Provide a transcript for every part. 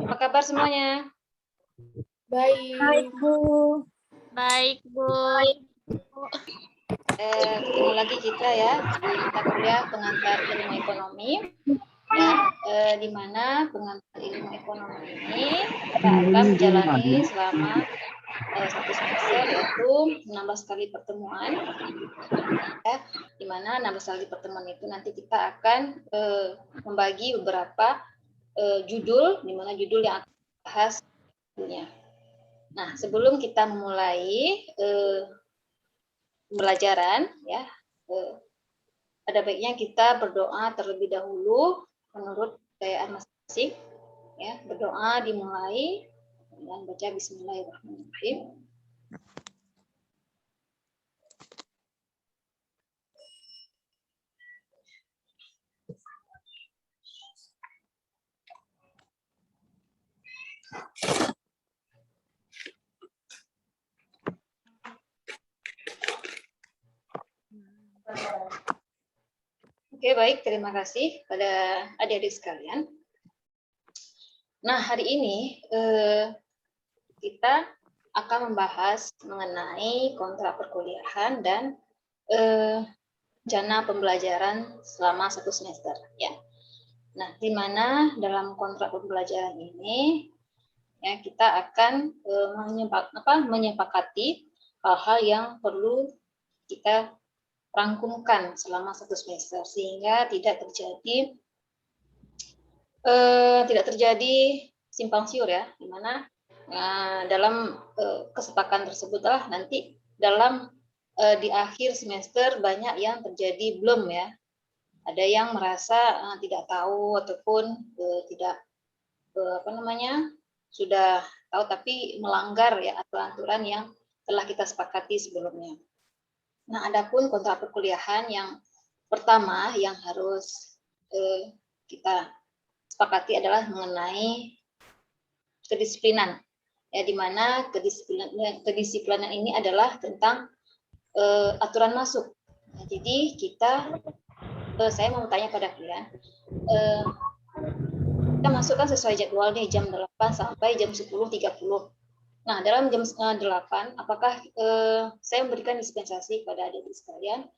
Apa kabar semuanya? Baik, Bu. Baik, Bu. Ketemu lagi kita ya di mata kuliah pengantar ilmu ekonomi ya, di mana pengantar ilmu ekonomi ini kita akan menjalani selama satu semester, yaitu 16 kali pertemuan ya, di mana 16 kali pertemuan itu nanti kita akan membagi beberapa judul, di mana judul yang akan dibahas tentunya. Nah, sebelum kita memulai pembelajaran ya, ada baiknya kita berdoa terlebih dahulu menurut kepercayaan masing-masing ya. Berdoa dimulai dengan baca Bismillahirrahmanirrahim. Oke, baik, terima kasih pada adik-adik sekalian. Nah, hari ini kita akan membahas mengenai kontrak perkuliahan dan rencana pembelajaran selama satu semester ya. Nah, di mana dalam kontrak pembelajaran ini ya kita akan menyepakati hal-hal yang perlu kita rangkumkan selama satu semester sehingga tidak terjadi simpang siur ya, di mana dalam kesepakatan tersebutlah nanti dalam di akhir semester banyak yang terjadi belum ya. Ada yang merasa tidak tahu ataupun tidak sudah tahu tapi melanggar ya aturan-aturan yang telah kita sepakati sebelumnya. Nah, adapun kontrak perkuliahan yang pertama yang harus kita sepakati adalah mengenai kedisiplinan ya, di mana kedisiplinan ini adalah tentang aturan masuk. Nah, jadi saya mau tanya pada kalian, kita masukkan sesuai jadwal nih jam 8 sampai jam 10.30. Nah, dalam jam 8, apakah saya memberikan dispensasi pada adik-adik sekalian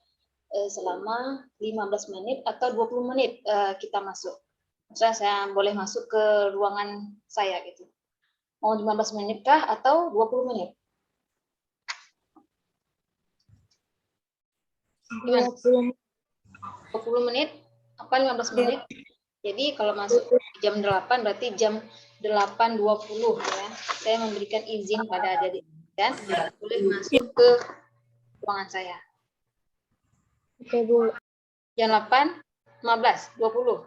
selama 15 menit atau 20 menit kita masuk? Misalnya saya boleh masuk ke ruangan saya gitu. Mau 15 menit kah atau 20 menit? 20 menit? Apa 15 menit? Jadi kalau masuk jam 8 berarti jam 8.20 ya. Saya memberikan izin pada adik-adik dan boleh masuk ke ruangan saya. Oke, Bu. Jam 8, 15, 20.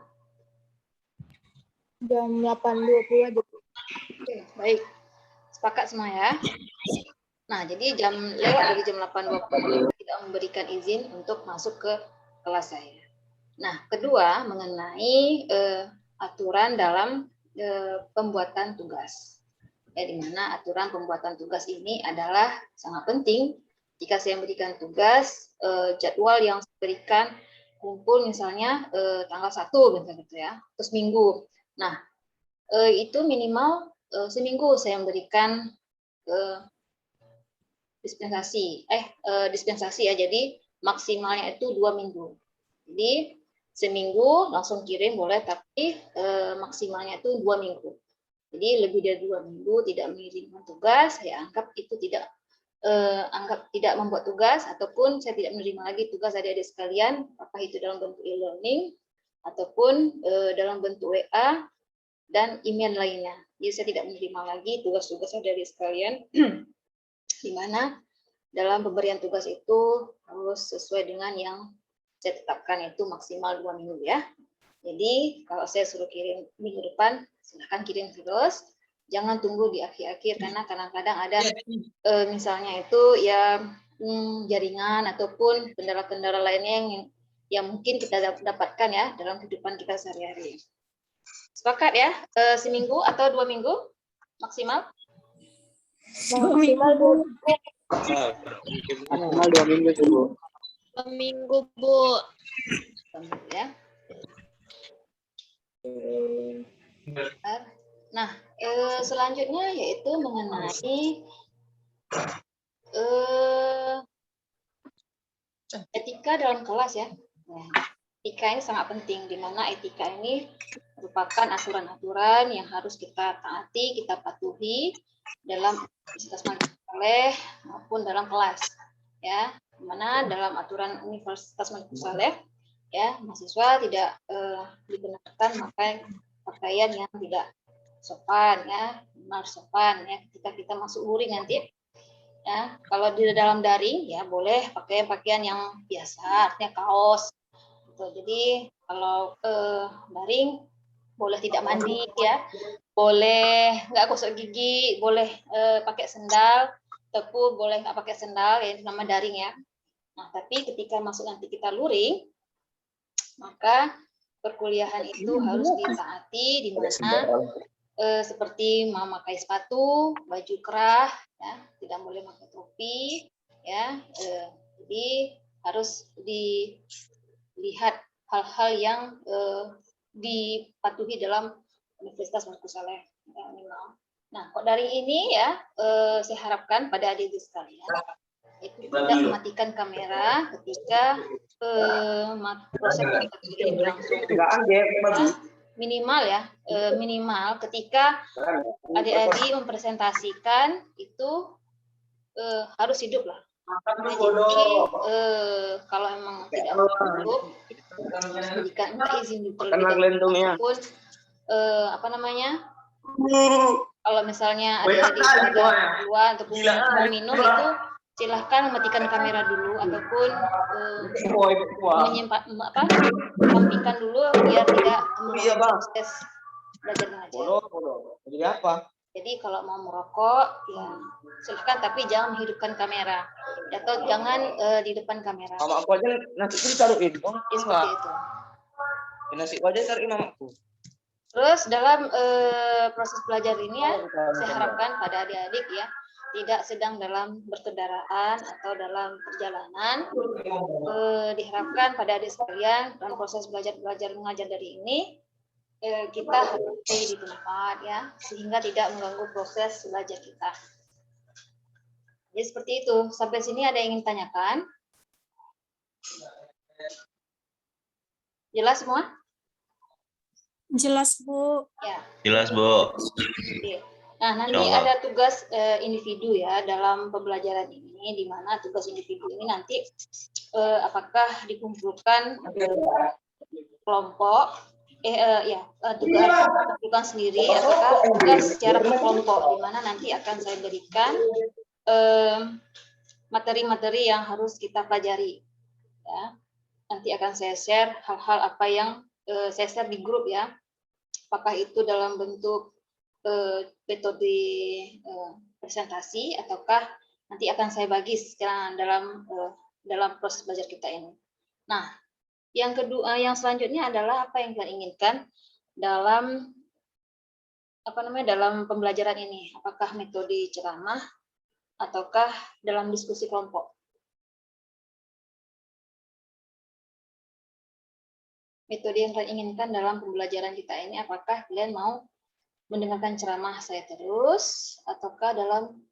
Jam 8.20 aja, Bu. Oke, baik. Sepakat semua ya. Nah, jadi lewat dari jam 8.20 tidak memberikan izin untuk masuk ke kelas saya. Nah, kedua mengenai aturan dalam pembuatan tugas. Ya, di mana aturan pembuatan tugas ini adalah sangat penting. Jika saya memberikan tugas, jadwal yang saya berikan kumpul misalnya tanggal 1 gitu ya, terus minggu. Nah, itu minimal seminggu saya memberikan dispensasi ya, jadi maksimalnya itu 2 minggu. Jadi seminggu langsung kirim boleh, tapi maksimalnya itu 2 minggu. Jadi lebih dari 2 minggu tidak mengirimkan tugas, saya anggap itu tidak membuat tugas, ataupun saya tidak menerima lagi tugas adik-adik sekalian, apakah itu dalam bentuk e-learning ataupun dalam bentuk WA dan email lainnya. Jadi saya tidak menerima lagi tugas-tugas adik-adik sekalian, di mana dalam pemberian tugas itu harus sesuai dengan yang saya tetapkan, itu maksimal 2 minggu ya. Jadi kalau saya suruh kirim minggu depan, silahkan kirim terus. Jangan tunggu di akhir-akhir, karena kadang-kadang ada misalnya itu ya jaringan ataupun kendala-kendala lainnya yang mungkin kita dapatkan ya dalam kehidupan kita sehari-hari. Sepakat ya? Seminggu atau 2 minggu maksimal? Maksimal, Bu. Maksimal 2 minggu sih, Bu. 2 minggu, Bu. Ya. Selanjutnya yaitu mengenai etika dalam kelas ya. Nah, etika ini sangat penting, di mana etika ini merupakan aturan-aturan yang harus kita taati, kita patuhi dalam Universitas Malik Saleh maupun dalam kelas. Ya, di mana dalam aturan Universitas Malik Saleh ya, mahasiswa tidak dibenarkan memakai pakaian yang tidak sopan ya, harus sopan ya ketika kita masuk luring nanti. Ya, kalau di dalam daring ya boleh pakai pakaian yang biasa, artinya kaos. Gitu. Jadi kalau daring boleh tidak mandi ya, boleh nggak gosok gigi, boleh pakai sendal, tepu boleh nggak pakai sendal, ya itu nama daring ya. Nah tapi ketika masuk nanti kita luring, maka perkuliahan itu harus ditaati, di mana seperti memakai sepatu, baju kerah, ya, tidak boleh pakai topi, ya. Jadi harus dilihat hal-hal yang dipatuhi dalam Universitas Malik Saleh. Nah, kok dari ini ya, saya harapkan pada adik-adik sekalian itu tidak mematikan kamera ketika proses ini berlangsung. Minimal ya, minimal ketika adik-adik mempresentasikan itu harus hidup lah. Nah, jadi kalau emang tidak mau hidup, berikan izin terlebih dahulu ataupun apa namanya? Kalau misalnya adik-adik ada keluar ataupun mau minum itu silahkan mematikan kamera dulu ataupun sampingkan dulu biar tidak mengganggu proses belajar mengajar. Jadi apa? Jadi kalau mau merokok ya silahkan, tapi jangan menghidupkan kamera atau jangan di depan kamera. Mama aku aja nasi ditaruhin. Ya, seperti itu. Nasi aja taruhin mamaku. Terus dalam proses belajar ini ya, saya harapkan pada adik-adik ya tidak sedang dalam berkendaraan atau dalam perjalanan, diharapkan pada adik sekalian dalam proses belajar mengajar dari ini kita harus stay di tempat ya, sehingga tidak mengganggu proses belajar kita. Jadi seperti itu. Sampai sini ada yang ingin tanyakan? Jelas semua? Jelas, Bu. Ya. Jelas, Bu. Oke. Nah, nanti Insyaallah. ada tugas individu ya dalam pembelajaran ini, di mana tugas individu ini nanti apakah dikumpulkan kelompok, tugas lakukan sendiri ataukah tugas secara berkelompok, di mana nanti akan saya berikan materi-materi yang harus kita pelajari. Ya. Nanti akan saya share hal-hal apa yang saya share di grup ya, apakah itu dalam bentuk metode presentasi ataukah nanti akan saya bagi sekarang dalam proses belajar kita ini. Nah, yang kedua, yang selanjutnya adalah apa yang kalian inginkan dalam dalam pembelajaran ini, apakah metode ceramah ataukah dalam diskusi kelompok. Metode yang kalian inginkan dalam pembelajaran kita ini, apakah kalian mau mendengarkan ceramah saya terus ataukah dalam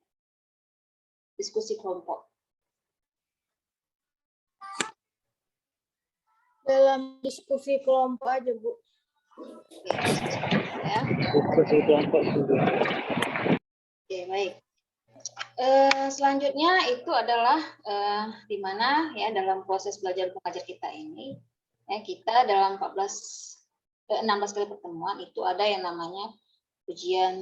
diskusi kelompok? Dalam diskusi kelompok aja, Bu. Oke, ya. Diskusi kelompok dulu. Oke, baik. Selanjutnya itu adalah di mana ya dalam proses belajar mengajar kita ini ya, kita dalam 16 kali pertemuan itu ada yang namanya ujian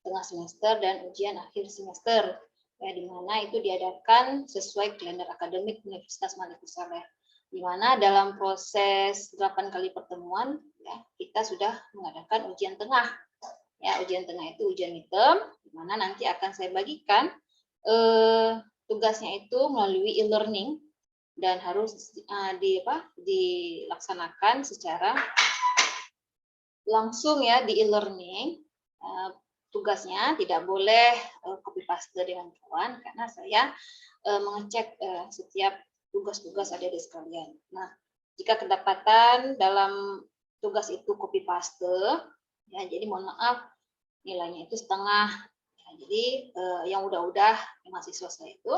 tengah semester dan ujian akhir semester ya, di mana itu diadakan sesuai kalender akademik Universitas Malik Saleh, di mana dalam proses 8 kali pertemuan ya kita sudah mengadakan ujian tengah ya. Ujian tengah itu ujian midterm, di mana nanti akan saya bagikan tugasnya itu melalui e-learning dan harus dilaksanakan secara langsung ya di e-learning. Tugasnya tidak boleh copy paste dengan kawan, karena saya mengecek setiap tugas-tugas adik-adik sekalian. Nah, jika kedapatan dalam tugas itu copy paste, ya jadi mohon maaf, nilainya itu setengah. Ya, jadi yang udah-udah mahasiswa saya itu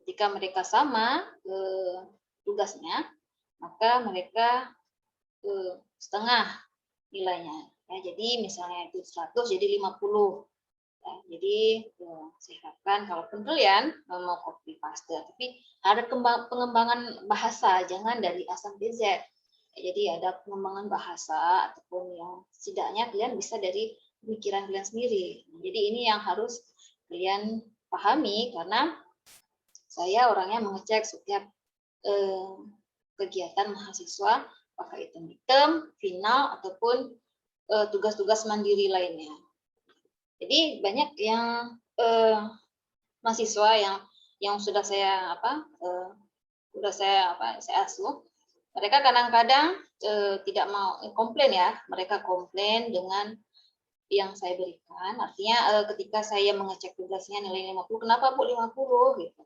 ketika mereka sama tugasnya, maka mereka setengah nilainya. Ya, jadi misalnya itu 100 jadi 50. Ya, jadi saya harapkan kalaupun kalian mau copy paste, tapi ada pengembangan bahasa, jangan dari A sampai Z. Ya, jadi ada pengembangan bahasa ataupun yang setidaknya kalian bisa dari pemikiran kalian sendiri. Jadi ini yang harus kalian pahami karena saya orangnya mengecek setiap kegiatan mahasiswa, apakah itu midterm, final ataupun tugas-tugas mandiri lainnya. Jadi banyak yang mahasiswa yang sudah saya saya asuh, mereka kadang-kadang tidak mau komplain ya, mereka komplain dengan yang saya berikan. Artinya ketika saya mengecek tugasnya nilai 50, kenapa Bu 50 gitu.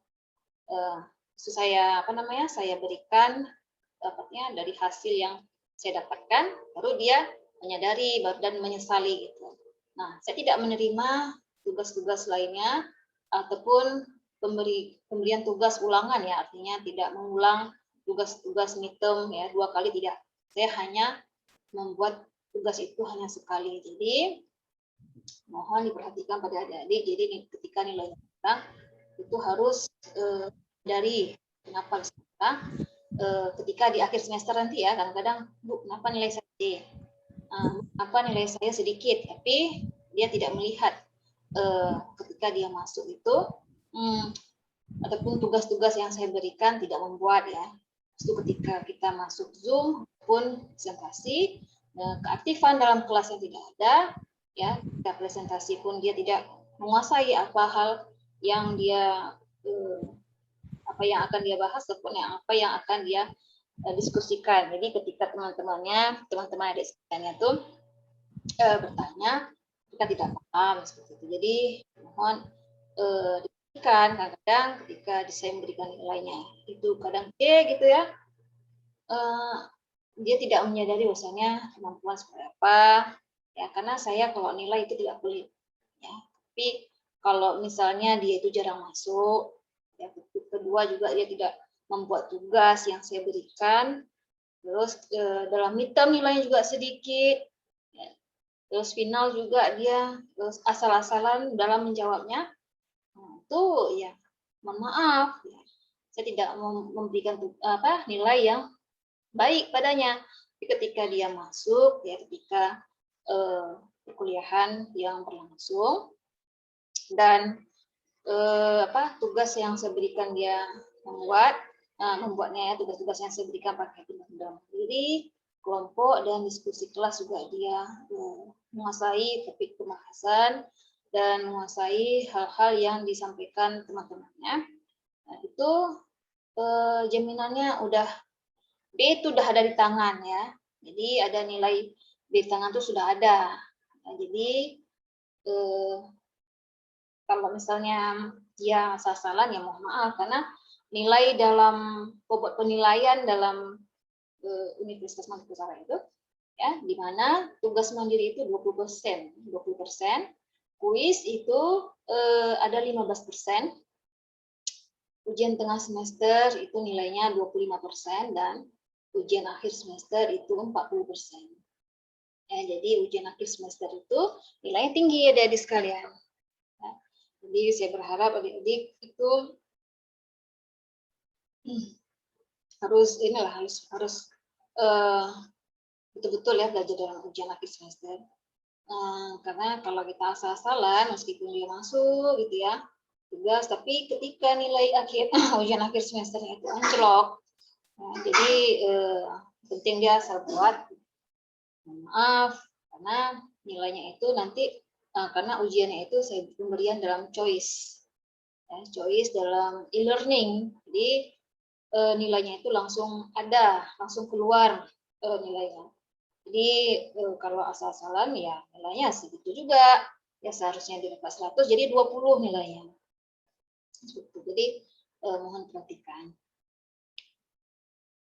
Saya saya berikan dapatnya dari hasil yang saya dapatkan, baru dia menyadari dan menyesali gitu. Nah, saya tidak menerima tugas-tugas lainnya ataupun pemberian tugas ulangan ya, artinya tidak mengulang tugas-tugas midterm ya 2 kali tidak. Saya hanya membuat tugas itu hanya sekali. Jadi mohon diperhatikan pada adik-adik. Jadi ketika nilainya itu harus dari kenapa ketika di akhir semester nanti ya, kadang-kadang Bu, kenapa nilai saya D? Nilai saya sedikit, tapi dia tidak melihat ketika dia masuk itu ataupun tugas-tugas yang saya berikan tidak membuat ya. Itu ketika kita masuk Zoom pun presentasi, keaktifan dalam kelasnya tidak ada, ya. Ketika presentasi pun dia tidak menguasai apa hal yang dia apa yang akan dia bahas ataupun apa yang akan dia diskusikan. Jadi ketika teman-teman adik sekalian itu bertanya, kita tidak paham seperti itu. Jadi mohon diberikan. Kadang-kadang ketika saya memberikan nilainya itu kadang gitu ya, dia tidak menyadari bahwasanya kemampuan seperti apa. Ya, karena saya kalau nilai itu tidak pelit. Ya, tapi kalau misalnya dia itu jarang masuk, ya, kedua juga dia tidak membuat tugas yang saya berikan, terus dalam midterm nilainya juga sedikit, ya. Terus final juga dia asal-asalan dalam menjawabnya, itu ya mohon maaf, ya. Saya tidak memberikan nilai yang baik padanya. Ketika dia masuk, ya ketika perkuliahan yang berlangsung dan tugas yang saya berikan dia membuatnya ya, tugas-tugas yang saya berikan pakai dalam diri, kelompok dan diskusi kelas juga dia menguasai topik pembahasan dan menguasai hal-hal yang disampaikan teman-temannya. Nah, itu jaminannya B itu udah ada di tangan ya. Jadi ada nilai B di tangan itu sudah ada. Nah, jadi kalau misalnya dia asal-asalan ya mohon maaf, karena nilai dalam bobot penilaian dalam Universitas Mangkunegaran itu ya, di mana tugas mandiri itu 20%, kuis itu ada 15%, ujian tengah semester itu nilainya 25% dan ujian akhir semester itu 40%. Ya, jadi ujian akhir semester itu nilainya tinggi ya adik-adik sekalian. Ya, jadi saya berharap adik-adik itu harus betul-betul ya belajar dalam ujian akhir semester. Karena kalau kita asal-asalan meskipun dia masuk gitu ya tugas, tapi ketika nilai akhir ujian akhir semesternya itu anjlok, jadi penting dia asal buat. Maaf karena nilainya itu nanti karena ujiannya itu saya pemberian dalam choice, ya, choice dalam e-learning, jadi nilainya itu langsung keluar nilainya. Jadi kalau asal-asalan ya nilainya segitu juga, ya seharusnya di atas 100 jadi 20 nilainya. Jadi mohon perhatikan.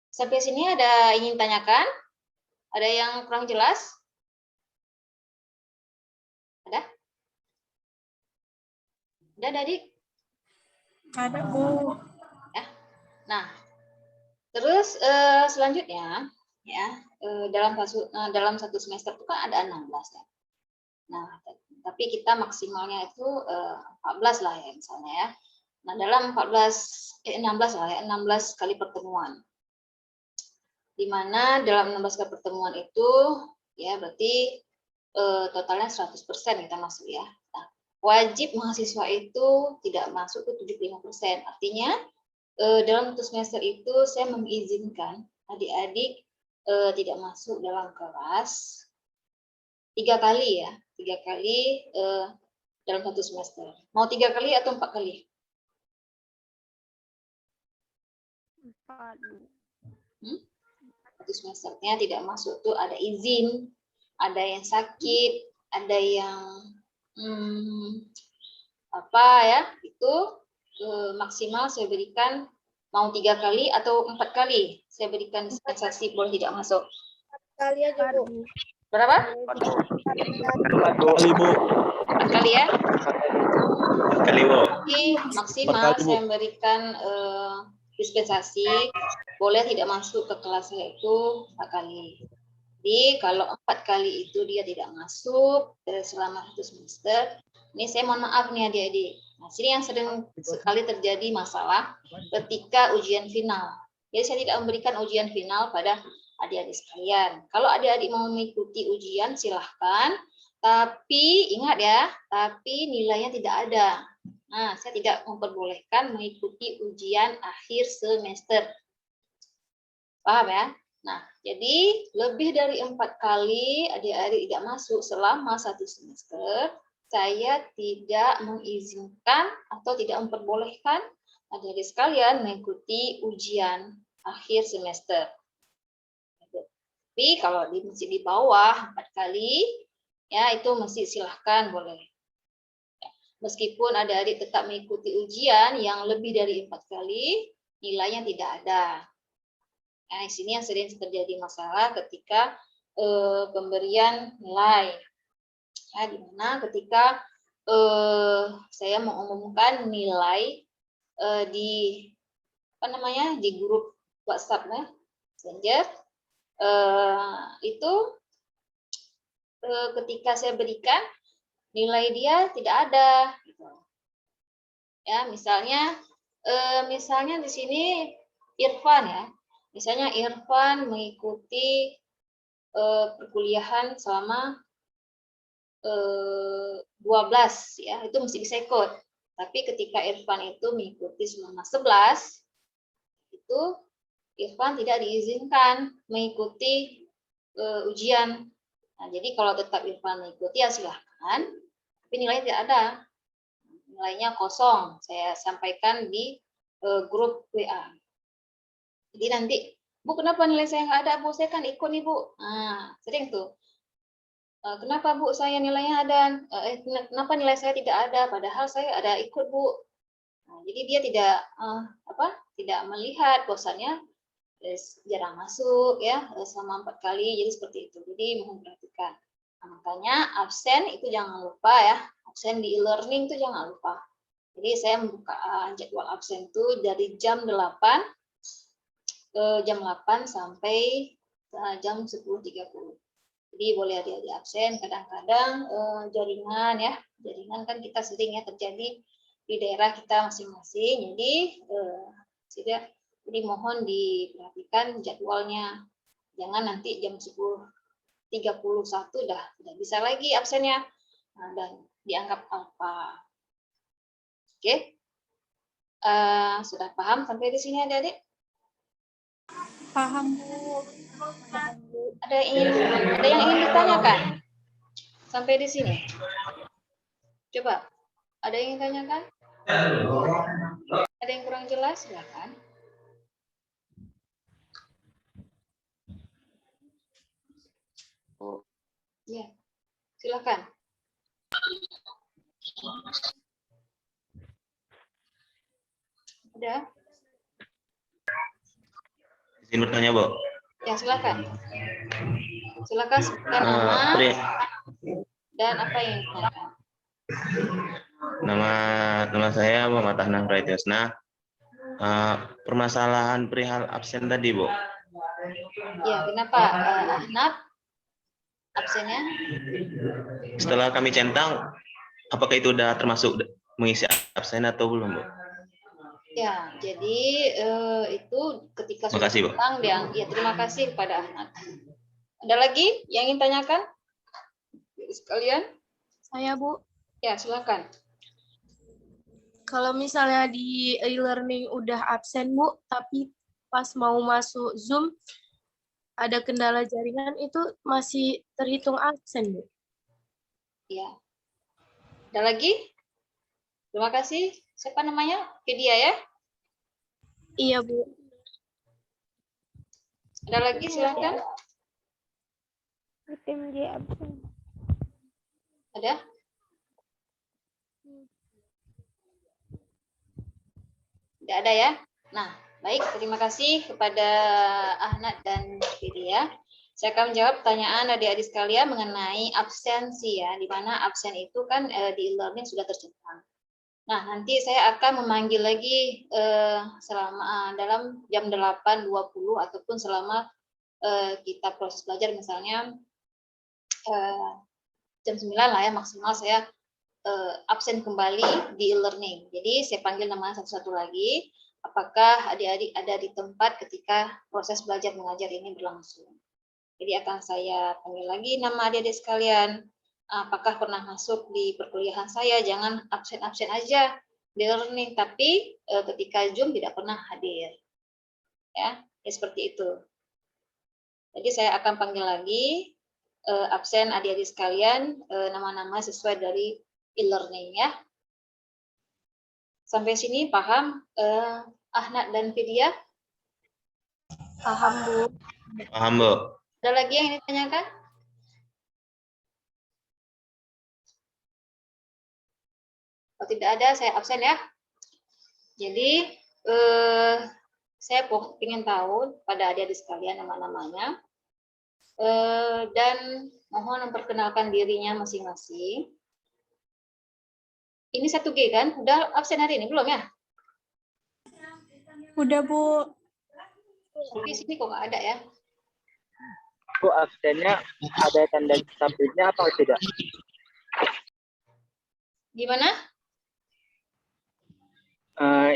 Sampai sini ada ingin tanyakan? Ada yang kurang jelas? Ada? Udah, adik? Ada, Bu. Nah, terus selanjutnya ya dalam satu semester itu kan ada 16 ya. Nah, tapi kita maksimalnya itu 14 lah ya misalnya ya. Nah, dalam 16 lah ya, 16 kali pertemuan. Di mana dalam 16 kali pertemuan itu ya berarti totalnya 100% kita masuk ya. Nah, wajib mahasiswa itu tidak masuk ke 75%. Artinya dalam satu semester itu saya mengizinkan adik-adik tidak masuk dalam kelas 3 kali ya, 3 kali dalam satu semester. Mau 3 kali atau 4 kali? 4. Satu semesternya tidak masuk tuh ada izin, ada yang sakit, ada yang apa ya, itu maksimal saya berikan mau 3 kali atau 4 kali saya berikan dispensasi boleh tidak masuk. 4 kali aja, Bu. Berapa? 4 kali, Bu. 4 kali ya. 4 kali, Bu. Jadi maksimal saya memberikan dispensasi boleh tidak masuk ke kelas saya itu 4 kali. Jadi kalau 4 kali itu dia tidak masuk selama 1 semester, ini saya mohon maaf nih adik-adik. Nah, sini yang sering sekali terjadi masalah ketika ujian final. Jadi saya tidak memberikan ujian final pada adik-adik sekalian. Kalau adik-adik mau mengikuti ujian silahkan, tapi ingat ya, tapi nilainya tidak ada. Nah, saya tidak memperbolehkan mengikuti ujian akhir semester. Paham ya? Nah, jadi lebih dari 4 kali adik-adik tidak masuk selama 1 semester, saya tidak mengizinkan atau tidak memperbolehkan adik-adik sekalian mengikuti ujian akhir semester. Tapi kalau masih di bawah 4 kali, ya itu masih silahkan boleh. Meskipun adik-adik tetap mengikuti ujian yang lebih dari 4 kali, nilainya tidak ada. Nah, di sini yang sering terjadi masalah ketika pemberian nilai. Nah, di mana ketika saya mengumumkan nilai di di grup WhatsApp Messenger, itu ketika saya berikan nilai dia tidak ada. Gitu. Ya, misalnya di sini Irfan ya. Misalnya Irfan mengikuti perkuliahan selama 12 ya, itu mesti bisa ikut. Tapi ketika Irfan itu mengikuti selama 11, itu Irfan tidak diizinkan mengikuti ujian. Nah, jadi kalau tetap Irfan mengikuti ya silahkan, tapi nilainya tidak ada. Nilainya kosong, saya sampaikan di grup WA. Jadi nanti, Bu, kenapa nilai saya nggak ada, Bu? Saya kan ikut nih, Bu. Nah, sering tuh. Kenapa, Bu, saya nilainya ada? Kenapa nilai saya tidak ada? Padahal saya ada ikut, Bu. Nah, jadi dia tidak melihat bahwasannya jarang masuk ya selama 4 kali. Jadi seperti itu. Jadi mohon perhatikan. Nah, makanya absen itu jangan lupa ya. Absen di e-learning itu jangan lupa. Jadi saya membuka jadwal absen itu dari jam 8 sampai jam 10.30. Jadi boleh adik-adik absen, kadang-kadang jaringan kan kita sering ya terjadi di daerah kita masing-masing. Jadi mohon diperhatikan jadwalnya. Jangan nanti jam 10.31 dah tidak bisa lagi absennya. Nah, dan dianggap apa. Oke. Sudah paham sampai di sini adik-adik? Paham, Bu. Ada yang ingin ditanyakan sampai di sini? Coba, ada yang ingin tanyakan? Ada yang kurang jelas? Silakan. Ya, silakan. Ada? Izin bertanya, Bu. Ya, silakan. Silakan sebutkan nama dan apa yang ditanyakan. Nama saya Muhammad Ahnaf Praetyosna. Permasalahan perihal absen tadi, Bu. Ya, kenapa Ahnaf absennya? Setelah kami centang, apakah itu udah termasuk mengisi absen atau belum, Bu? Ya, jadi itu ketika sudah Makasih, Bu. datang, ya terima kasih kepada Ahnaf. Ada lagi yang ingin tanyakan? Sekalian? Saya, Bu. Ya, silakan. Kalau misalnya di e-learning udah absen, Bu, tapi pas mau masuk Zoom ada kendala jaringan, itu masih terhitung absen, Bu. Ya. Ada lagi? Terima kasih. Siapa namanya? Vidya ya? Iya, Bu. Ada lagi? Silakan. Tim J absen. Ada? Tidak ada ya? Nah, baik. Terima kasih kepada Ahnaf dan Vidya. Saya akan menjawab pertanyaan adik-adik sekalian mengenai absensi ya, di mana absen itu kan di e-learning sudah tercentang. Nah, nanti saya akan memanggil lagi selama dalam jam 8.20 ataupun selama kita proses belajar misalnya jam 9 lah ya maksimal saya absen kembali di e-learning. Jadi saya panggil nama satu-satu lagi, apakah adik-adik ada di tempat ketika proses belajar mengajar ini berlangsung. Jadi akan saya panggil lagi nama adik-adik sekalian. Apakah pernah masuk di perkuliahan saya? Jangan absen-absen aja di learning, tapi ketika Zoom tidak pernah hadir. Ya, seperti itu. Jadi saya akan panggil lagi absen adik-adik sekalian nama-nama sesuai dari e-learning ya. Sampai sini paham Ahnaf dan Vidya? Paham, Bu. Paham, Bu. Ada lagi yang ditanyakan? Kalau tidak ada, saya absen ya. Jadi, saya ingin tahu pada adik-adik sekalian nama-namanya. Dan mohon memperkenalkan dirinya masing-masing. Ini 1G kan? Udah absen hari ini? Belum ya? Udah, Bu. Di sini kok nggak ada ya? Bu, absennya ada tanda submitnya atau tidak? Gimana?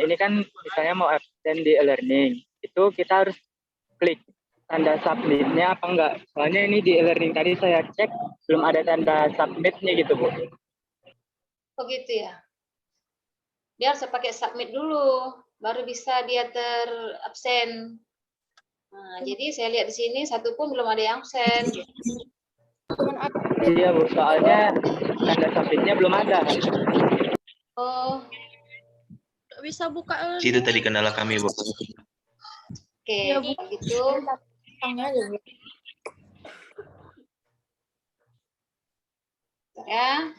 Ini kan misalnya mau absen di e-learning, itu kita harus klik tanda submitnya apa enggak? Soalnya ini di e-learning tadi saya cek belum ada tanda submitnya gitu, Bu. Oh gitu ya. Dia harus pakai submit dulu, baru bisa dia terabsen. Nah, jadi saya lihat di sini satu pun belum ada yang absen. Iya, Bu, soalnya tanda submitnya belum ada. Oh, Nggak bisa buka e-learning. Situ tadi kendala kami, Bu. oke. Ya, Bu. Kalau gitu. Ya.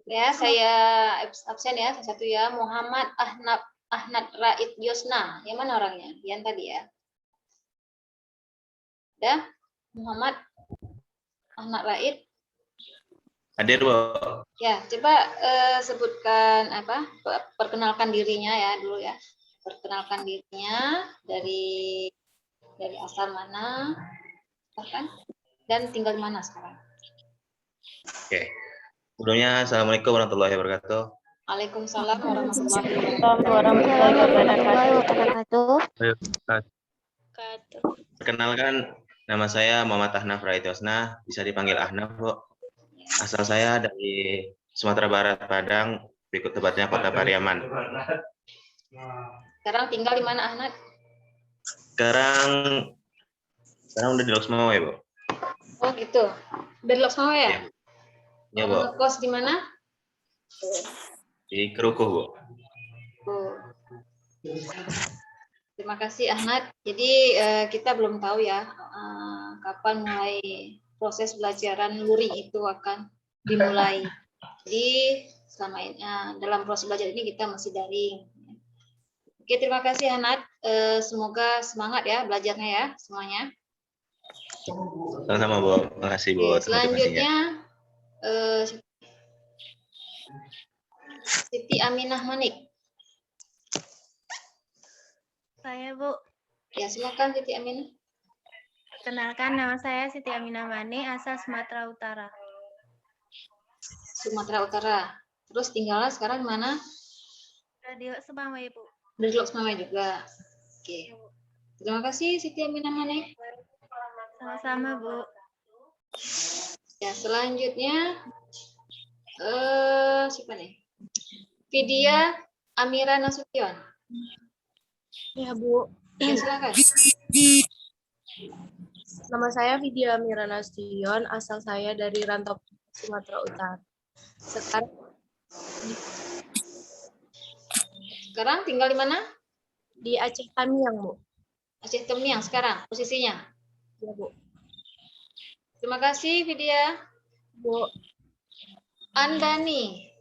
Ya, saya absen ya, satu ya. Muhammad Ahnaf Praetyosna. Yang mana orangnya? Yang tadi ya. Ada? Muhammad Ahnaf Praet. Hadir, Bu. Ya, coba sebutkan apa? Perkenalkan dirinya ya dulu ya. Perkenalkan dirinya dari asal mana, kan? Dan tinggal di mana sekarang? Oke. Sebelumnya, Assalamualaikum warahmatullahi wabarakatuh. Waalaikumsalam warahmatullahi wabarakatuh. Perkenalkan, nama saya Muhammad Ahnaf Praetyosna, bisa dipanggil Ahnaf, Bu. Asal saya dari Sumatera Barat, Padang, berikut tepatnya Kota Pariaman. Sekarang tinggal di mana Ahmad? Sekarang udah di Loksmawe, Bu. Oh gitu. Dari Loksmawe ya? Iya. Iya, Bu. Ngekos di mana? Di Kerukuh, Bu. Oh. Terima kasih Ahmad. Jadi kita belum tahu ya kapan mulai proses belajaran luring itu akan dimulai. Jadi selama ini dalam proses belajar ini kita masih daring. Oke, terima kasih Ahmad. Semoga semangat ya belajarnya ya semuanya. Sama-sama, Bu. Makasih Oke, buat motivasinya. selanjutnya Siti Aminah Manik. Saya, Bu. Ya, silakan Siti Aminah. Kenalkan, nama saya Siti Aminah Mani, asal Sumatera Utara. Sumatera Utara. Terus tinggalnya sekarang di mana? Radio Semawai, Bu. Di Loksmawe juga. Oke. Terima kasih Siti Aminah Manik. Sama-sama, Bu. Ya, selanjutnya siapa nih? Vidya Amira Nasution. Ya, Bu. Ya, silakan. Nama saya Vidya Mira Nasution, asal saya dari Rantau, Sumatera Utara. Sekarang tinggal di mana? Di Aceh Tamiang, Bu. Aceh Temiang sekarang posisinya. Ya, Bu. Terima kasih Vidya. Bu. Andani.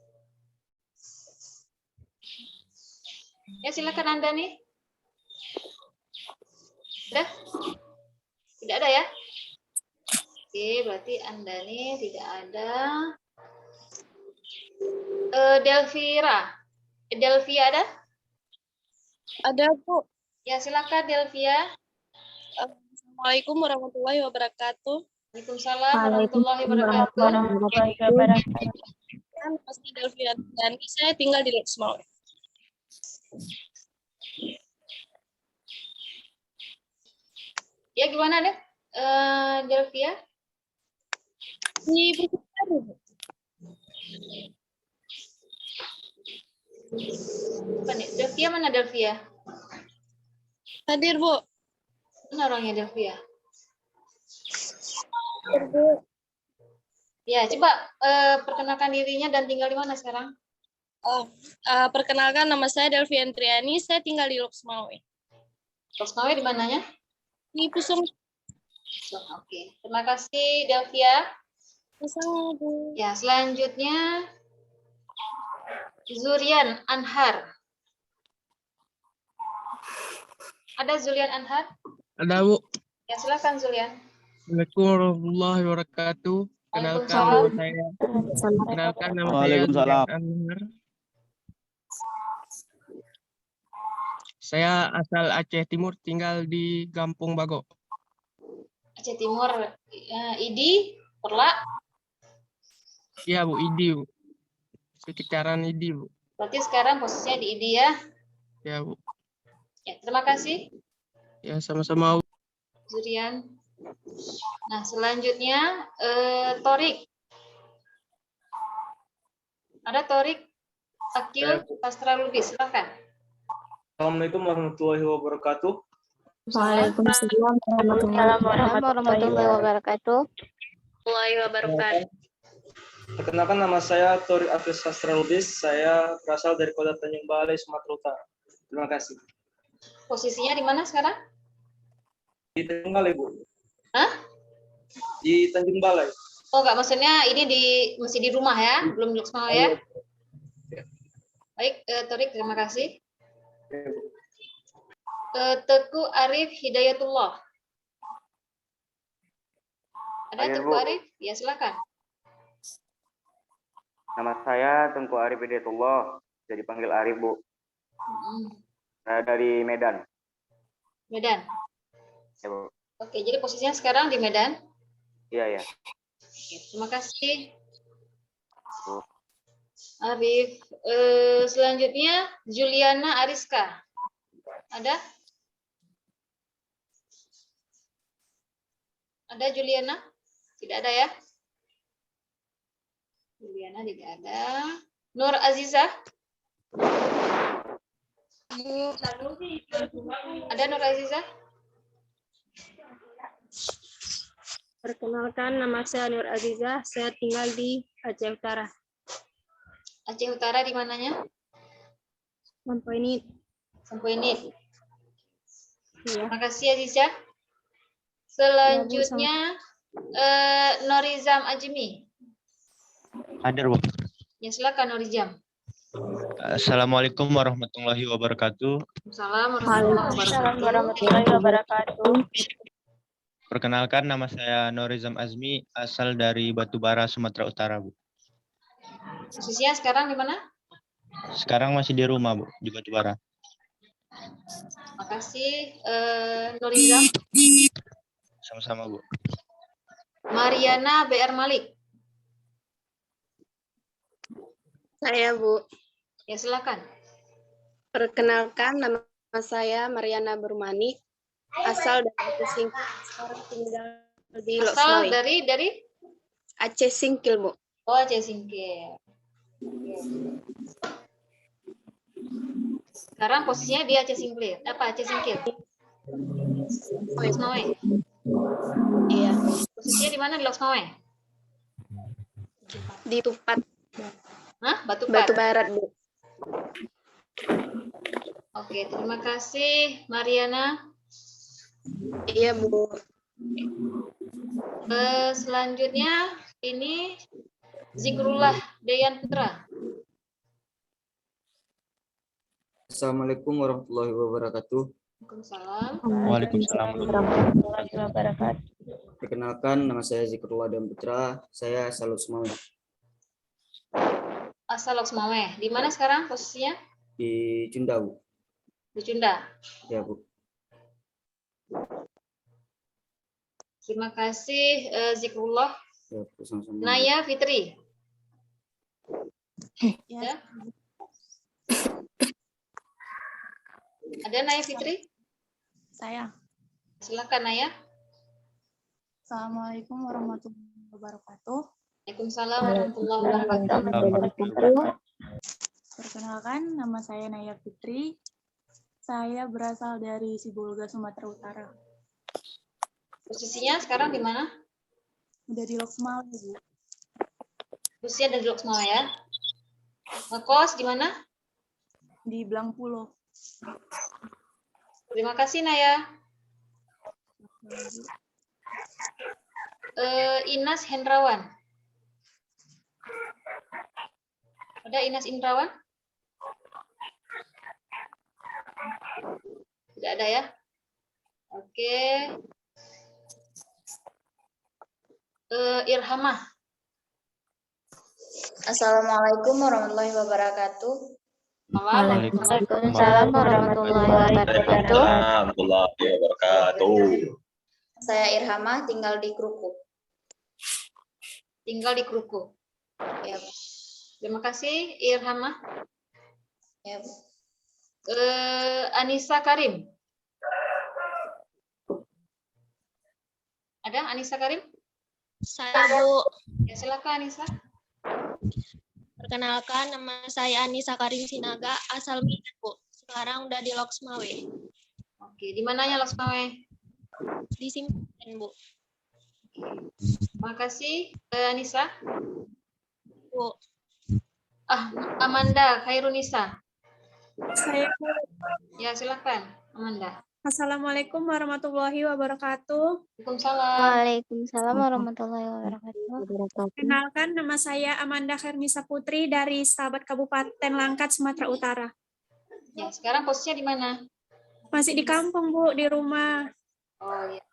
Ya, silakan Andani. Sudah? Tidak ada ya? Oke, berarti Andani tidak ada. Delvira. Delvia ada? Ada, Bu. Ya, silakan Delvia. Assalamualaikum warahmatullahi wabarakatuh. Waalaikumsalam warahmatullahi wabarakatuh. Nama saya Delvia dan saya tinggal di Loksmawe. Ya, gimana deh? Delvia? Di Bukitbaru, Bu. Apa nih? Delvia mana Delvia? Hadir, Bu. Mana orangnya Delvia? Hadir, Bu. Ya, coba perkenalkan dirinya dan tinggal di mana sekarang? Perkenalkan, nama saya Delvia Triani, saya tinggal di Loksmawe. Loksmawe di mananya? Di Pusung. Oke, terima kasih Delvia. Sama, Bu. Ya, selanjutnya Zurian Anhar. Ada Zulian Anhar? Ada, Bu. Ya, silakan Zulian. Assalamualaikum warahmatullahi wabarakatuh. Waalaikumsalam. Kenalkan nama saya Waalaikumsalam. Zulian Anwar. Saya asal Aceh Timur, tinggal di Kampung Bago. Aceh Timur, Idi, Perla. Iya, Bu, Idi, Bu. Sekitaran Idi, Bu. Berarti sekarang posisinya di Idi ya. Ya, Bu. Ya, terima kasih Ya, sama-sama, Bu. Zurian. Nah, selanjutnya Torik. Ada Torik Akil Pastra Lubis, silakan. Assalamualaikum warahmatullahi wabarakatuh. Waalaikumsalam warahmatullahi wabarakatuh. Perkenalkan, nama saya Tori Afis Sastra Lubis. Saya berasal dari Kota Tanjung Balai, Sumatera Utara. Terima kasih. Posisinya di mana sekarang? Di Tanjung Balai, Bu. Hah? Di Tanjung Balai. Oh, enggak, maksudnya ini masih di rumah ya, belum di Loksmawe ya? Baik, Torik, terima kasih. Ya, Bu. Teku Arif Hidayatullah. Ada Hadir, Teku Bu. Arif? Ya, silakan. Nama saya Tengku Arif Hidayatullah, jadi panggil Arif, Bu. Saya dari Medan. Medan. Ya, Bu. Oke, jadi posisinya sekarang di Medan. Iya, ya. Oke, terima kasih. Bu. Arif. Selanjutnya Juliana Ariska. Ada? Ada Juliana? Tidak ada ya? Juliana. Mariana tidak ada. Nur Azizah? Ada Nur Azizah? Perkenalkan, nama saya Nur Azizah. Saya tinggal di Aceh Utara. Aceh Utara di mananya? Mampoinit. Sampoinit. Iya. Terima kasih Azizah. Selanjutnya Norizam Ajmi. Hadir, Bu. Ya silakan Norizam. Assalamualaikum warahmatullahi wabarakatuh. Assalamualaikum warahmatullahi wabarakatuh. Perkenalkan, nama saya Norizam Azmi, asal dari Batubara, Sumatera Utara, Bu. Posisinya sekarang di mana? Sekarang masih di rumah, Bu, di Batubara. Makasih Norizam. Sama-sama, Bu. Mariana BR Malik. Saya, Bu. Ya silakan. Perkenalkan, nama saya Mariana Bermani. Asal dari Aceh Singkil. Sekarang tinggal di Asal Loksmawe. dari Aceh Singkil, Bu. Oh Aceh Singkil. Sekarang posisinya di Aceh Singkil. Apa Aceh Singkil? Loksmawe. Iya. Posisinya di mana di Loksmawe? Di Tupat, Hah? Batu Batu Barat, Bu. Oke, terima kasih Mariana. Iya, Bu. Selanjutnya ini Zikrullah Dayan Putra. Assalamualaikum warahmatullahi wabarakatuh. Waalaikumsalam. Waalaikumsalam. Warahmatullahi wabarakatuh. Perkenalkan, nama saya Zikrullah dan Putra. Saya asal Loksmawe Asal Loksmawe. Di mana sekarang posisinya? di Cunda, Bu. Di Cunda. Ya, Bu. Terima kasih Zikrullah. Ya, Bu, sama-sama. Naya Fitri. Ya. Ada Naya Fitri? Saya. Silakan Naya. Assalamualaikum warahmatullahi wabarakatuh. Waalaikumsalam warahmatullahi wabarakatuh. Perkenalkan, nama saya Naya Fitri. Saya berasal dari Sibolga, Sumatera Utara. Posisinya sekarang di mana? Udah di Loksmawe, Bu. Posisinya dari Loksmawe ya. Ngekos di mana? Di Blangpulo. Terima kasih Naya. Inas Hendrawan. Ada Inas Indrawan? Tidak ada ya? Oke. Irhamah. Assalamualaikum warahmatullahi wabarakatuh. Waalaikumsalam warahmatullahi wabarakatuh. Warahmatullahi wabarakatuh. Saya Irhamah, tinggal di Krukuk. Tinggal di Krukuk. Ya, Bu. Terima kasih Irhamah. Ya, Bu. Anissa Karim. Ada Anissa Karim? Saya, Bu. Ya silakan Anissa. Perkenalkan, nama saya Anissa Karim Sinaga, asal Medan, Bu. Sekarang udah di Loksmawe. Oke, di mananya Loksmawe? Di Simpang, Bu. Terima kasih Anissa. Bu. Amanda Khairunisa. Saya. Ya silakan Amanda. Assalamualaikum warahmatullahi wabarakatuh. Waalaikumsalam. Waalaikumsalam warahmatullahi wabarakatuh. Kenalkan, nama saya Amanda Khairunisa Putri dari Stabat Kabupaten Langkat, Sumatera Utara. Ya, sekarang posisinya di mana? Masih di kampung, Bu, di rumah. Oh ya.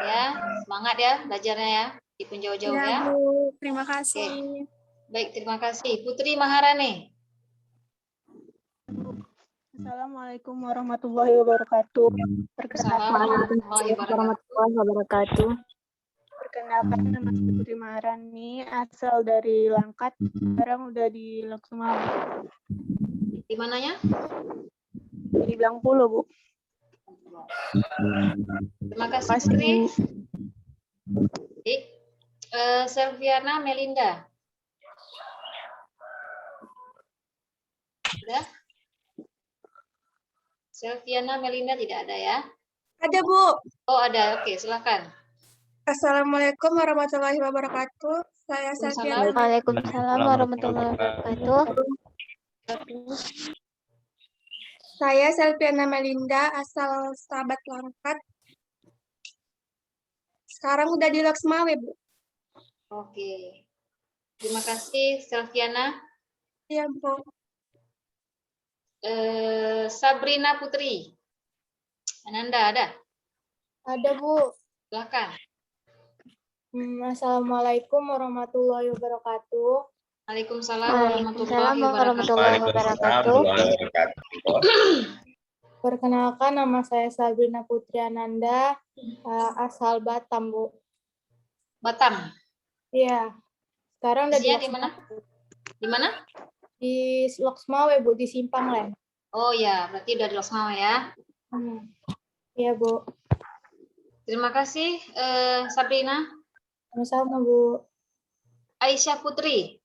Ya, semangat ya belajarnya ya. Dipun jauh-jauh ya. Bu, terima kasih. Baik, terima kasih. Putri Maharani. Assalamualaikum warahmatullahi wabarakatuh. Assalamualaikum warahmatullahi wabarakatuh. Perkenalkan, nama saya Putri Maharani, asal dari Langkat. Sekarang udah di Loksmawe. Di mananya? Di Blangpulo, Bu. Terima kasih Putri. Selviana Melinda. Ada? Selviana Melinda tidak ada ya? Ada, Bu. Oh, ada. Oke, silakan. Assalamualaikum warahmatullahi wabarakatuh. Saya Selviana. Waalaikumsalam warahmatullahi wabarakatuh. Saya Selviana Melinda, asal Sahabat Langkat. Sekarang udah di Loksmawe, Bu. Oke. Terima kasih, Selviana. Iya, Bu. Sabrina Putri. Ananda ada? Ada, Bu. Silakan. Assalamualaikum warahmatullahi wabarakatuh. Waalaikumsalam warahmatullahi wabarakatuh. Perkenalkan, nama saya Sabrina Putri Ananda, asal Batam, Bu. Batam. Iya. Sekarang udah di Di mana? Di mana? Di Loksmawe, Bu, di Simpang Lem. Oh ya, berarti udah di Loksmawe ya. Iya, Bu. Terima kasih, Sabrina. Sama-sama, Bu. Aisyah Putri.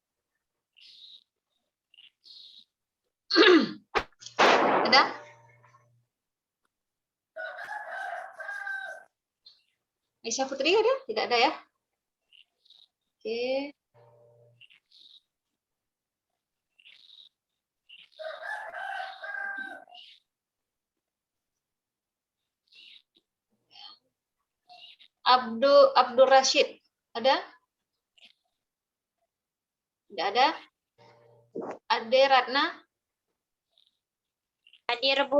Ada? Aisyah Putri ada? Tidak ada ya? Oke. Abdul Rashid ada? Tidak ada? Ade Ratna? Hadir, Bu.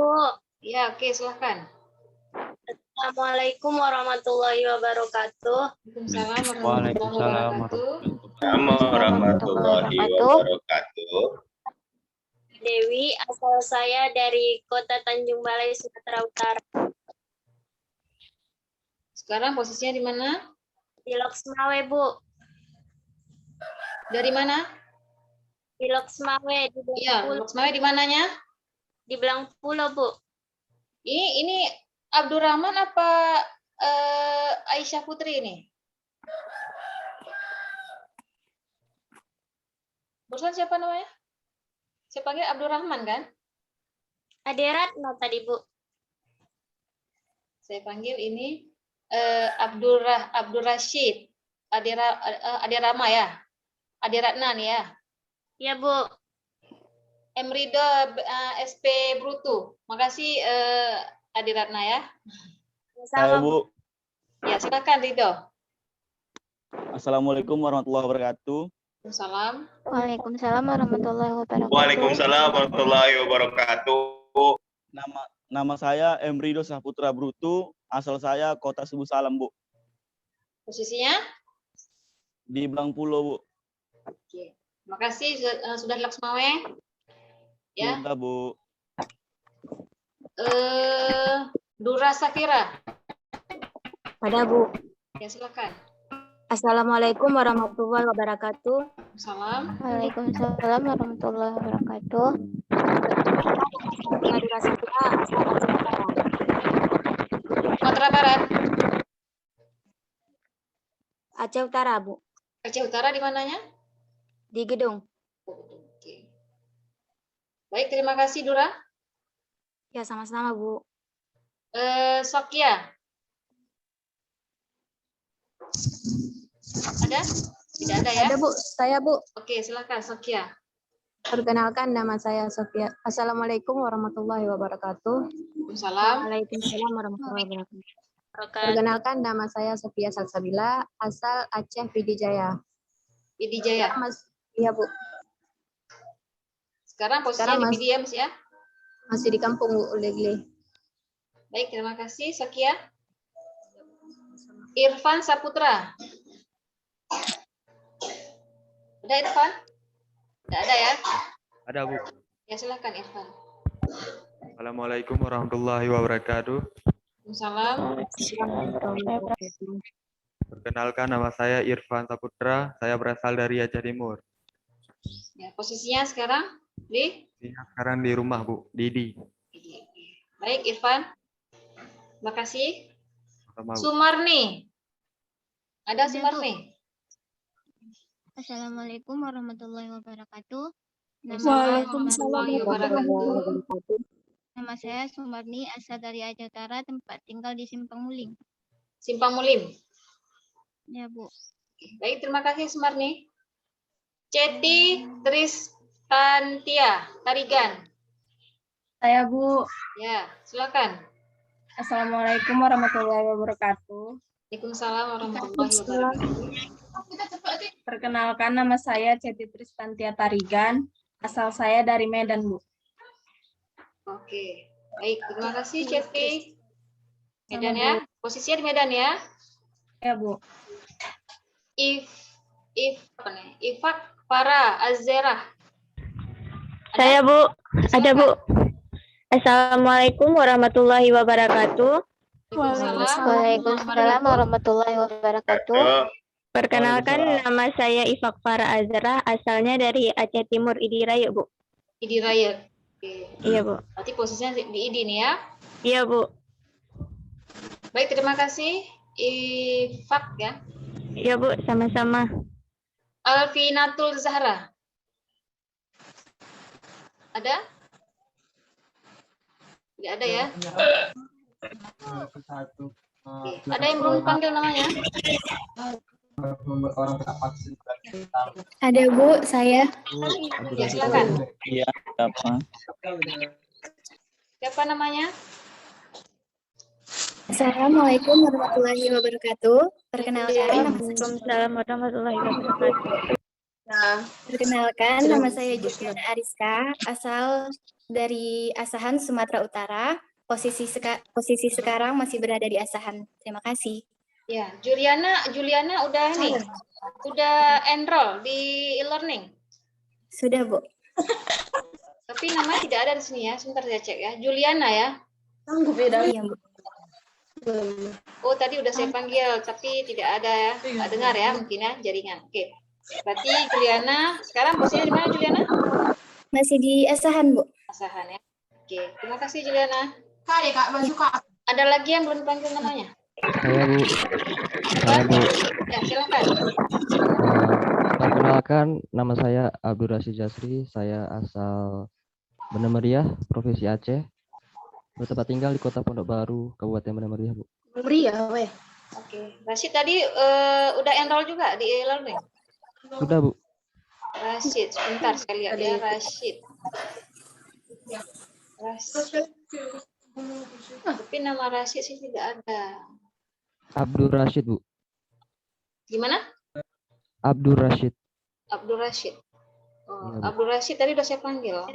Ya, oke, silahkan. Assalamualaikum warahmatullahi wabarakatuh. Waalaikumsalam warahmatullahi wabarakatuh. Dewi, asal saya dari Kota Tanjung Balai, Sumatera Utara. Sekarang posisinya di mana? Di Loksmawe, Bu. Dari mana? Di Loksmawe, di Iya, Belangpulo. Loksmawe di mananya? Di Belangpulo, Bu. Ini Abdurrahman apa Aisyah Putri ini? Barusan siapa namanya? Saya panggil Abdurrahman kan? Aderatna tadi, Bu. Saya panggil ini Abdul Rashid. Adirama ya? Adiratna nih ya? Iya, Bu. Emrido SP Brutu. Makasih Adiratna ya. Sama, Bu. Ya, silakan Ridho. Assalamualaikum warahmatullahi wabarakatuh. Waalaikumsalam. Waalaikumsalam warahmatullahi wabarakatuh. Waalaikumsalam warahmatullahi wabarakatuh. Nama saya Emrido Saputra Brutu, asal saya Kota Subuh Salam, Bu. Posisinya? Di Belangpulo, Bu. Oke. Terima kasih sudah Laksmawe. Ya. Sudah, Bu. Dura Safira. Ada, Bu. Ya, silakan. Assalamualaikum warahmatullahi wabarakatuh. Salam. Waalaikumsalam warahmatullahi wabarakatuh. Sumatera Barat. Aceh Utara, Bu. Aceh Utara di mananya? Di Gedung. Oke. Baik, terima kasih Dura. Ya, sama-sama, Bu. Sokia. Ada? Tidak ada ya? Ada, Bu. Saya, Bu. Oke, silakan Sokia. Perkenalkan, nama saya Sofia. Assalamualaikum warahmatullahi wabarakatuh. Waalaikumsalam. Waalaikumsalam warahmatullahi wabarakatuh. Perkenalkan, nama saya Sofia Salsabila, asal Aceh Pidijaya. Pidijaya? Iya, Bu. Sekarang posisinya di PDM ya? Masih di kampung, Bu, Legli. Baik, terima kasih Sokia. Irfan Saputra. Ada Irfan? Tidak ada ya? Ada, Bu. Ya, silakan Irfan. Assalamualaikum warahmatullahi wabarakatuh. Waalaikumsalam. Perkenalkan, nama saya Irfan Saputra. Saya berasal dari Aceh Timur. Ya, posisinya sekarang di? Sekarang di rumah, Bu. Didi. Baik, Irfan. Terima kasih. Sama, Bu. Sumarni. Ada Sumarni? Assalamualaikum warahmatullahi wabarakatuh. Waalaikumsalam warahmatullahi wabarakatuh. Nama saya Sumarni, asal dari Aceh Utara, tempat tinggal di Simpang Mulim. Simpang Mulim. Ya, Bu. Baik, terima kasih Sumarni. Ceti Tristantia Tarigan. Saya, Bu. Ya, silakan. Assalamualaikum warahmatullahi wabarakatuh. Waalaikumsalam warahmatullahi wabarakatuh. Perkenalkan, nama saya Ceti Tristantia Tarigan. Asal saya dari Medan, Bu. Oke, baik. Terima kasih Ceti. Medan ya. Posisinya di Medan ya. Ya, Bu. Ifak Farah Azerah. Saya, Bu. Ada, Bu. Assalamualaikum warahmatullahi wabarakatuh. Waalaikumsalam warahmatullahi wabarakatuh. Perkenalkan, nama saya Ifak Farah Azrah, asalnya dari Aceh Timur, Idiraya, Bu. Idiraya. Oke. Iya, Bu. Berarti posisinya di ID nih ya. Iya, Bu. Baik, terima kasih Ifak ya. Iya, Bu, sama-sama. Alfinatul Zahra. Ada? Tidak ada ya? Oke. Ada yang belum panggil namanya? Ada, Bu, saya. Ya, silakan. Iya, apa? Siapa namanya? Assalamualaikum warahmatullahi wabarakatuh. Perkenalkan, Waalaikumsalam warahmatullahi wabarakatuh. Perkenalkan, nama saya Juliana Ariska, asal dari Asahan, Sumatera Utara. Posisi sekarang masih berada di Asahan. Terima kasih. Ya, Juliana udah nih. Udah enroll di e-learning. Sudah, Bu. Tapi namanya tidak ada di sini ya. Sebentar saya cek ya. Juliana ya. Iya, Bu. Oh, tadi udah saya panggil tapi tidak ada ya. Nggak dengar ya mungkin ya jaringan. Oke. Berarti Juliana sekarang posisinya di mana Juliana? Masih di Asahan, Bu. Asahan ya. Oke, terima kasih Juliana. Ada lagi yang belum dipanggil namanya? Saya, Bu. Saya, Bu. Ya, silakan. Perkenalkan, nama saya Abdul Rashid Jasri. Saya asal Benar Meriah, Provinsi Aceh. Bertempat tinggal di Kota Pondok Baru, Kabupaten Benar Meriah, Bu. Meriah, weh. Oke. Rashid tadi udah enroll juga di e-learning? Sudah, Bu. Rashid, sebentar saya lihat ya. Rashid. Tapi nama Rashid sih tidak ada. Abdul Rashid, Bu. Gimana? Abdul Rashid. Abdul Rashid. Iya, Oh, Bu. Abdul Rashid tadi udah saya panggil.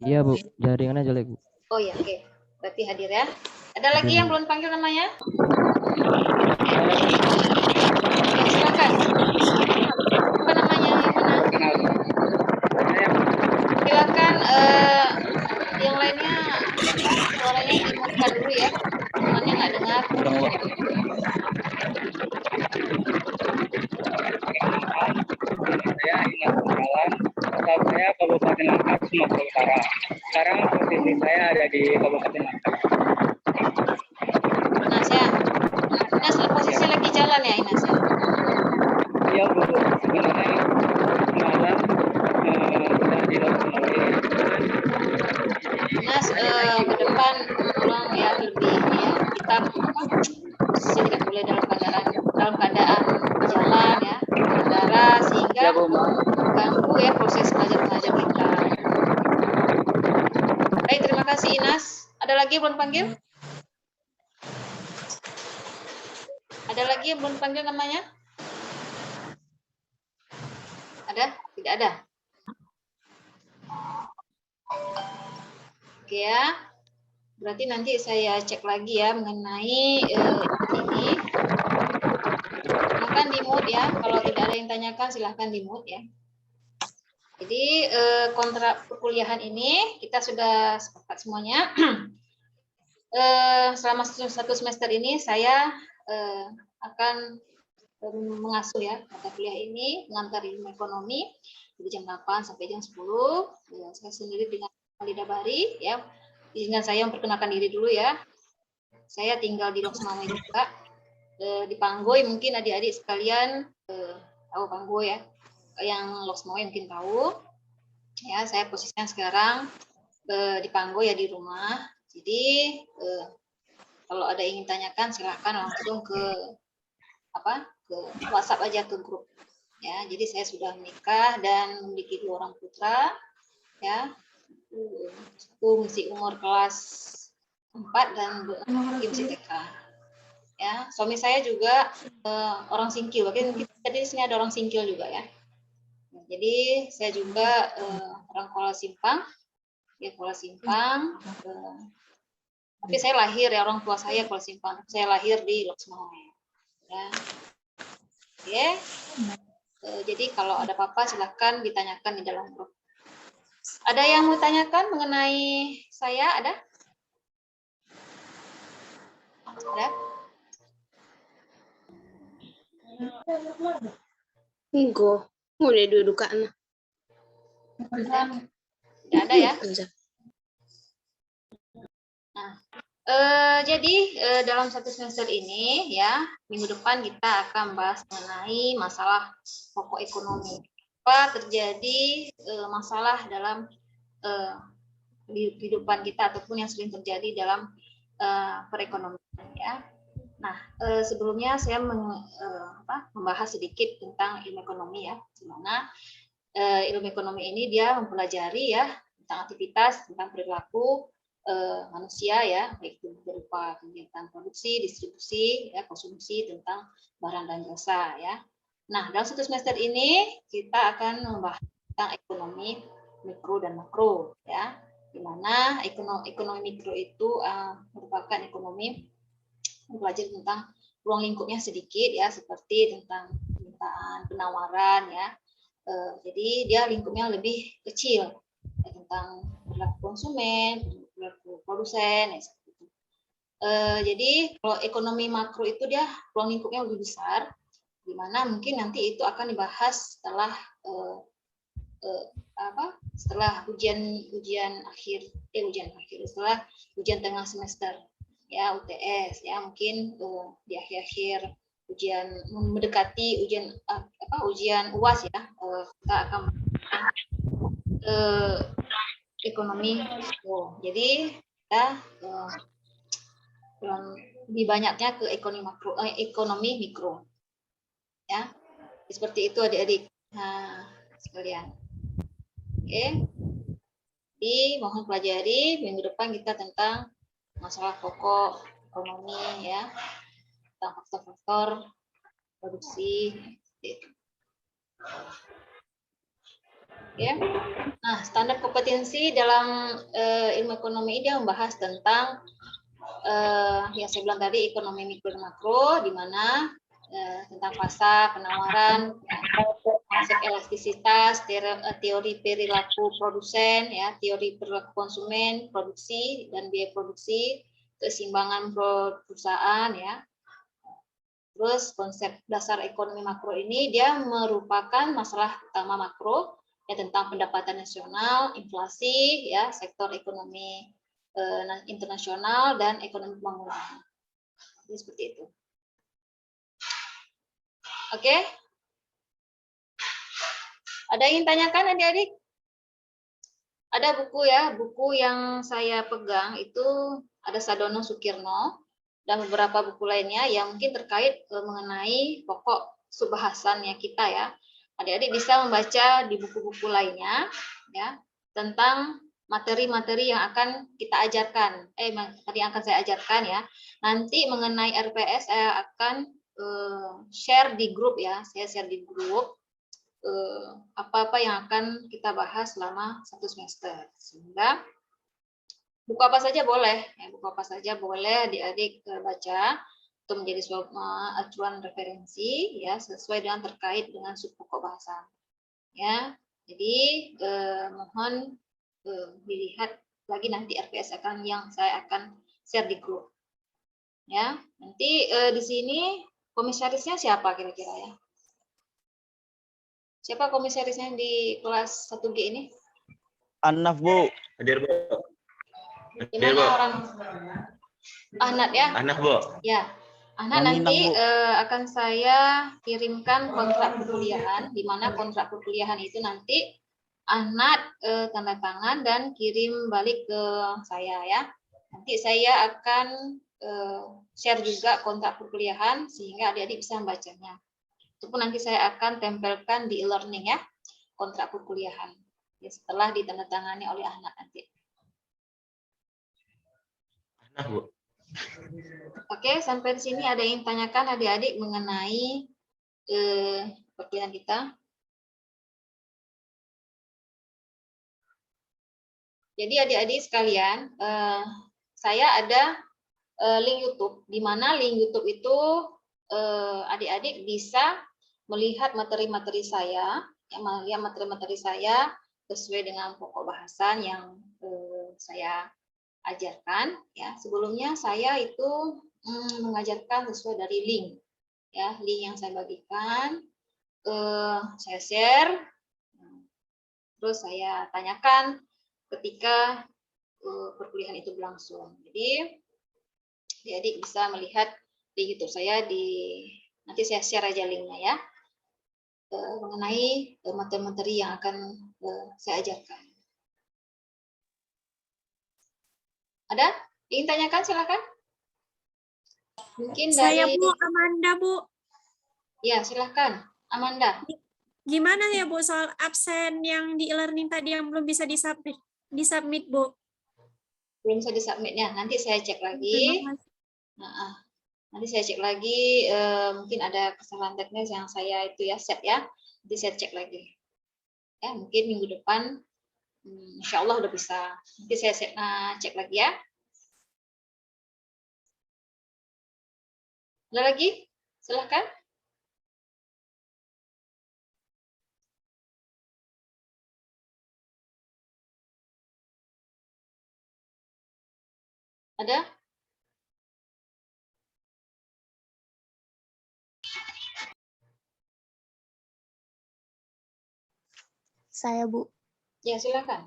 Iya, Bu. Jaringannya jelek, Bu. Oh ya, oke. Berarti hadir ya. Ada lagi yang belum panggil namanya? Ya, silakan. Apa namanya? Yang mana? Silakan yang lainnya suaranya dimatikan dulu ya. Temannya nggak dengar. Saya Inas Jalan, asal saya Kabupaten Langkat, Sumatera Utara. Sekarang posisi saya ada di Kabupaten Langkat. Inas ya. Inas posisi lagi jalan ya Inas ya? Iya, Bu. Sebenarnya semalam sudah di Loksamawin. Inas ke depan pulang ya lebih ya kita posisi tidak boleh dalam keadaan jalan ya berkendara sehingga mengganggu ya proses belajar mengajar kita. Baik, terima kasih Inas. Ada lagi yang belum panggil? Ada lagi yang belum panggil namanya? Ada? Tidak ada? Oke ya. Berarti nanti saya cek lagi ya mengenai ini. Silahkan di mute ya. Kalau tidak ada yang tanyakan silahkan di mute ya. Jadi kontrak perkuliahan ini kita sudah sepakat semuanya. Selama satu semester ini saya akan mengasuh ya mata kuliah ini, mengantar ilmu ekonomi dari jam 8 sampai jam 10. Saya sendiri dengan Alida Bari ya. Izinkan saya memperkenalkan diri dulu ya. Saya tinggal di Loksamawin juga. Di Panggoy mungkin adik-adik sekalian tahu Panggoy ya. Yang Loksamawin mungkin tahu. Ya, saya posisinya sekarang di Panggo ya, di rumah. Jadi kalau ada ingin tanyakan silahkan langsung ke WhatsApp aja, ke grup. Ya, jadi saya sudah menikah dan memiliki 2 orang putra. Ya, satu masih umur kelas 4 dan masih TK. Ya, suami saya juga orang Singkil. Mungkin di sini ada orang Singkil juga ya. Jadi saya juga orang Kuala Simpang, ya Kuala Simpang. Tapi saya lahir ya, orang tua saya Kuala Simpang. Saya lahir di Loksmawe. Ya. Oke. Jadi kalau ada apa-apa silahkan ditanyakan di dalam grup. Ada yang mau tanyakan mengenai saya? Ada? Ada? Enggak. Udah duduk kan. Tidak ada ya? Nah, jadi dalam 1 semester ini ya, minggu depan kita akan bahas mengenai masalah pokok ekonomi. Apa terjadi masalah dalam kehidupan kita ataupun yang sering terjadi dalam perekonomian ya. Nah, sebelumnya saya membahas sedikit tentang ilmu ekonomi ya, di mana ilmu ekonomi ini dia mempelajari ya tentang aktivitas, tentang perilaku manusia ya, baik itu berupa kegiatan produksi, distribusi, ya, konsumsi tentang barang dan jasa ya. Nah, dalam 1 semester ini kita akan membahas tentang ekonomi mikro dan makro ya, di mana ekonomi mikro itu merupakan ekonomi mempelajari tentang ruang lingkupnya sedikit ya, seperti tentang permintaan, penawaran ya. Jadi dia lingkupnya lebih kecil ya, tentang perilaku konsumen, perilaku produsen ya, seperti itu. Jadi kalau ekonomi makro itu dia ruang lingkupnya lebih besar, di mana mungkin nanti itu akan dibahas setelah setelah ujian akhir setelah ujian tengah semester ya, UTS ya, mungkin di akhir ujian mendekati ujian UAS ya, kita akan ekonomi. Jadi kita lebih banyaknya ke ekonomi mikro ya, seperti itu adik-adik sekalian. Oke, jadi mohon pelajari minggu depan kita tentang masalah pokok ekonomi ya, tentang faktor-faktor produksi. Oke. Nah, standar kompetensi dalam ilmu ekonomi dia membahas tentang yang saya bilang tadi, ekonomi mikro dan makro, di mana tentang pasar, penawaran, konsep elastisitas, teori perilaku produsen, ya, teori perilaku konsumen, produksi dan biaya produksi, keseimbangan perusahaan, ya. Terus konsep dasar ekonomi makro ini dia merupakan masalah utama makro ya, tentang pendapatan nasional, inflasi, ya, sektor ekonomi internasional dan ekonomi pembangunan. Jadi seperti itu. Oke. Ada yang ingin tanyakan adik-adik? Ada buku ya, buku yang saya pegang itu ada Sadono Sukirno dan beberapa buku lainnya yang mungkin terkait mengenai pokok subbahasannya kita ya. Adik-adik bisa membaca di buku-buku lainnya ya tentang materi-materi yang akan kita ajarkan. Materi yang akan saya ajarkan ya. Nanti mengenai RPS saya akan share di grup ya. Saya share di grup apa-apa yang akan kita bahas selama 1 semester. Sehingga buku apa saja boleh, ya, buku apa saja boleh adik-adik baca untuk menjadi acuan referensi ya, sesuai dengan terkait dengan subpokok bahasa. Ya, jadi mohon dilihat lagi nanti RPS yang saya akan share di grup. Ya, nanti di sini komisarisnya siapa kira-kira ya? Siapa komisarisnya di kelas 1G ini? Anaf, Bu. Hadir, Bu. Gimana orang Ahnat ya? Ahnat, Bu. Ya, Ahnat nanti akan saya kirimkan kontrak perkuliahan, di mana kontrak perkuliahan itu nanti Ahnat tanda tangan dan kirim balik ke saya ya. Nanti saya akan share juga kontak perkuliahan sehingga adik-adik bisa membacanya. Itu pun nanti saya akan tempelkan di e-learning ya, kontrak perkuliahan. Ya, setelah ditandatangani oleh Ahnat nanti. Nah, Bu. Oke, sampai di sini ada yang tanyakan adik-adik mengenai perkuliahan kita. Jadi adik-adik sekalian, saya ada link YouTube, di mana link YouTube itu adik-adik bisa melihat materi-materi saya, yang materi-materi saya sesuai dengan pokok bahasan yang saya ajarkan. Ya, sebelumnya saya itu mengajarkan sesuai dari link, ya, link yang saya bagikan, saya share, terus saya tanyakan ketika perkuliahan itu berlangsung. Jadi adik-adik bisa melihat di YouTube saya nanti saya share aja linknya ya, mengenai materi-materi yang akan saya ajarkan. Ada? Ingin tanyakan silakan. Mungkin Saya dari Bu, Amanda Bu. Ya, silakan Amanda. Gimana ya Bu soal absen yang di e-learning tadi yang belum bisa disubmit Bu? Belum bisa disubmitnya, nanti saya cek lagi. Nanti saya cek lagi, mungkin ada kesalahan teknis yang saya itu ya set ya, nanti saya cek lagi. Ya, mungkin minggu depan, insya Allah udah bisa. Nanti saya cek lagi ya. Ada lagi? Silahkan. Ada? Saya, Bu. Ya, silakan.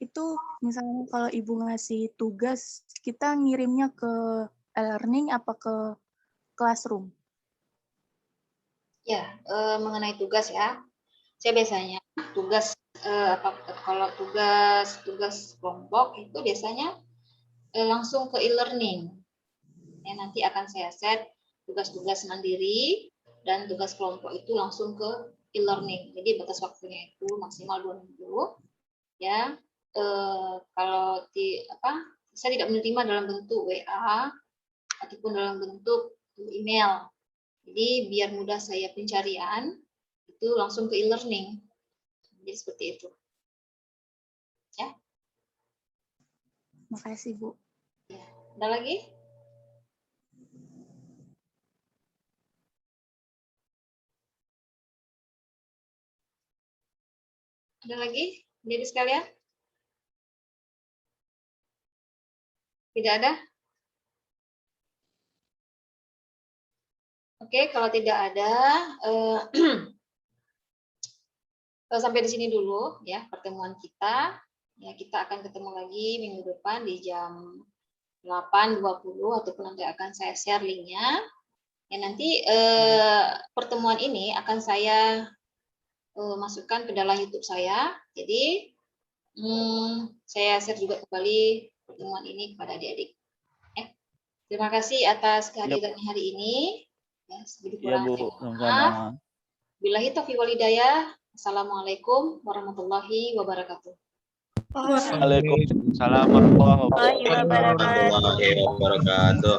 Itu misalnya kalau Ibu ngasih tugas, kita ngirimnya ke e-learning apa ke classroom? Ya, mengenai tugas ya. Saya biasanya tugas kalau tugas kelompok itu biasanya langsung ke e-learning. Ya, nanti akan saya set tugas-tugas mandiri dan tugas kelompok itu langsung ke e-learning. Jadi batas waktunya itu maksimal 2 minggu. Ya, kalau saya tidak menerima dalam bentuk WA ataupun dalam bentuk email. Jadi biar mudah saya pencarian itu langsung ke e-learning. Jadi seperti itu. Ya. Makasih, Bu. Ya. Ada lagi? Ada lagi? Jadi sekalian? Tidak ada? Oke, kalau tidak ada, sampai di sini dulu ya pertemuan kita. Ya, kita akan ketemu lagi minggu depan di jam 8.20 ataupun nanti akan saya share linknya. Ya, nanti pertemuan ini akan saya masukkan ke dalam YouTube saya. Jadi saya share juga kembali pertemuan ini kepada adik-adik. Terima kasih atas kehadirannya hari ini. Ya, Iya, Bu. Sama-sama. Billahi taufiq wal hidayah. Assalamualaikum warahmatullahi wabarakatuh. Waalaikumsalam warahmatullahi warahmatullahi wabarakatuh.